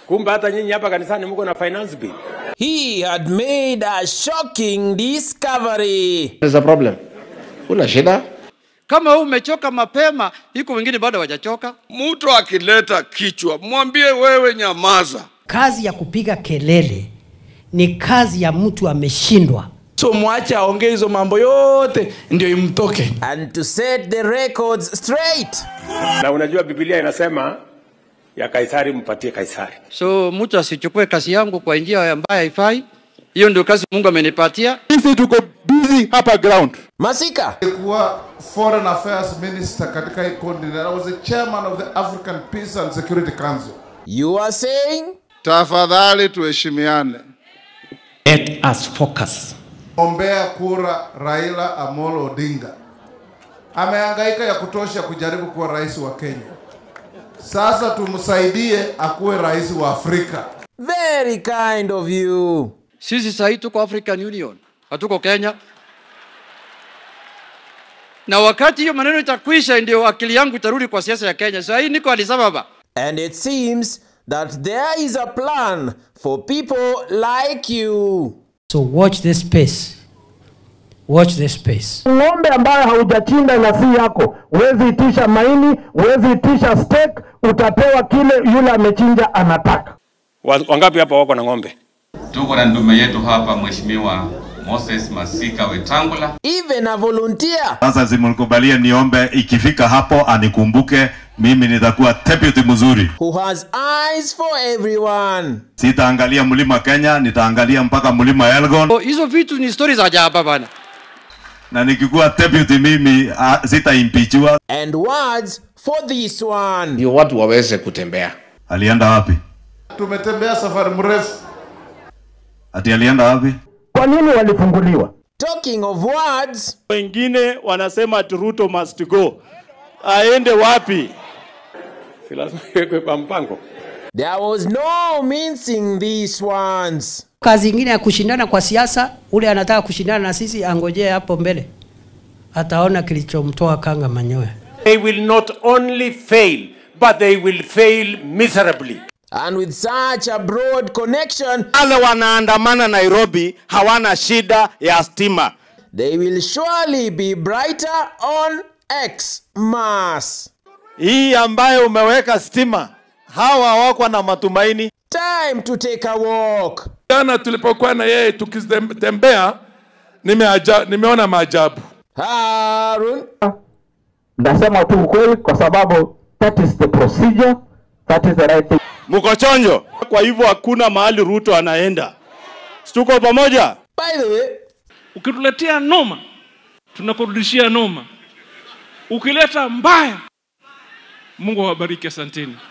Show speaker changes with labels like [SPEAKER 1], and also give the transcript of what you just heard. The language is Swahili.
[SPEAKER 1] Kumbe hata nyinyi hapa kanisani mko na finance bill.
[SPEAKER 2] He had made a shocking discovery.
[SPEAKER 3] There's a problem. Una shida?
[SPEAKER 4] Kama umechoka mapema, iko wengine bado hawajachoka.
[SPEAKER 5] Mtu akileta kichwa, mwambie wewe nyamaza.
[SPEAKER 6] Kazi ya kupiga kelele ni kazi ya mtu ameshindwa.
[SPEAKER 7] So mwache aongee hizo mambo yote ndio imtoke.
[SPEAKER 2] And to set the records straight.
[SPEAKER 1] Na unajua Biblia inasema ya Kaisari mpatie Kaisari.
[SPEAKER 4] So mtu asichukue kazi yangu kwa njia ambayo haifai. Hiyo ndio kazi Mungu amenipatia.
[SPEAKER 8] Sisi tuko busy hapa ground.
[SPEAKER 2] Masika.
[SPEAKER 9] Nilikuwa Foreign Affairs Minister katika hii continent. I was the chairman of the African Peace and Security Council.
[SPEAKER 2] You are saying?
[SPEAKER 5] Tafadhali tuheshimiane.
[SPEAKER 6] Let us focus.
[SPEAKER 9] Ombea kura Raila Amolo Odinga. Amehangaika ya kutosha kujaribu kuwa rais wa Kenya. Sasa tumsaidie akuwe rais wa Afrika.
[SPEAKER 2] Very kind of you.
[SPEAKER 4] Sisi sasa tuko African Union, hatuko Kenya. Na wakati hiyo maneno itakwisha ndio akili yangu itarudi kwa siasa ya Kenya. Sasa hii niko Addis Ababa.
[SPEAKER 2] And it seems that there is a plan for people like you.
[SPEAKER 6] So watch this space. Watch this space.
[SPEAKER 10] Ng'ombe ambaye haujachinda na si yako, huwezi itisha maini, huwezi itisha steak, utapewa kile yule amechinja anataka.
[SPEAKER 1] Wangapi hapa wako na ng'ombe?
[SPEAKER 11] Tuko na ndume yetu hapa Mheshimiwa Moses Masika Wetangula.
[SPEAKER 2] Even a volunteer.
[SPEAKER 12] Sasa simulikubalia niombe ikifika hapo anikumbuke mimi nitakuwa deputy mzuri.
[SPEAKER 2] Who has eyes for everyone.
[SPEAKER 12] Sitaangalia mlima Kenya, nitaangalia mpaka mlima Elgon.
[SPEAKER 4] Hizo vitu ni stories za ajabu bana.
[SPEAKER 12] Na nikikuwa deputy mimi sitaimpeachwa.
[SPEAKER 2] And words for this one.
[SPEAKER 3] Ndio watu waweze kutembea.
[SPEAKER 12] Alienda wapi?
[SPEAKER 9] Tumetembea safari mrefu.
[SPEAKER 12] Ati alienda wapi?
[SPEAKER 10] Kwa nini walifunguliwa?
[SPEAKER 2] Talking of words.
[SPEAKER 8] Wengine wanasema Ruto must go. Aende wapi?
[SPEAKER 1] Si lazima iwe kwa mpango.
[SPEAKER 2] There was no mincing these ones.
[SPEAKER 6] Kazi nyingine ya kushindana kwa siasa, ule anataka kushindana na sisi angojee hapo mbele. Ataona kilichomtoa kanga manyoya.
[SPEAKER 1] They will not only fail, but they will fail miserably.
[SPEAKER 2] And with such a broad connection,
[SPEAKER 8] Wale wanaandamana Nairobi hawana shida ya stima.
[SPEAKER 2] they will surely be brighter on Xmas.
[SPEAKER 8] Hii ambayo umeweka stima, hawa wako na matumaini.
[SPEAKER 2] Time to take a walk.
[SPEAKER 5] Jana tulipokuwa na yeye tukitembea, nimeona maajabu.
[SPEAKER 2] Harun.
[SPEAKER 10] Nasema tu ukweli kwa sababu that is the procedure, that is the right thing.
[SPEAKER 8] Mko chonjo. Kwa hivyo hakuna mahali Ruto anaenda. Tuko pamoja.
[SPEAKER 2] By the way,
[SPEAKER 7] Ukituletea noma, tunakurudishia noma. Ukileta mbaya, Mungu awabariki, asanteni.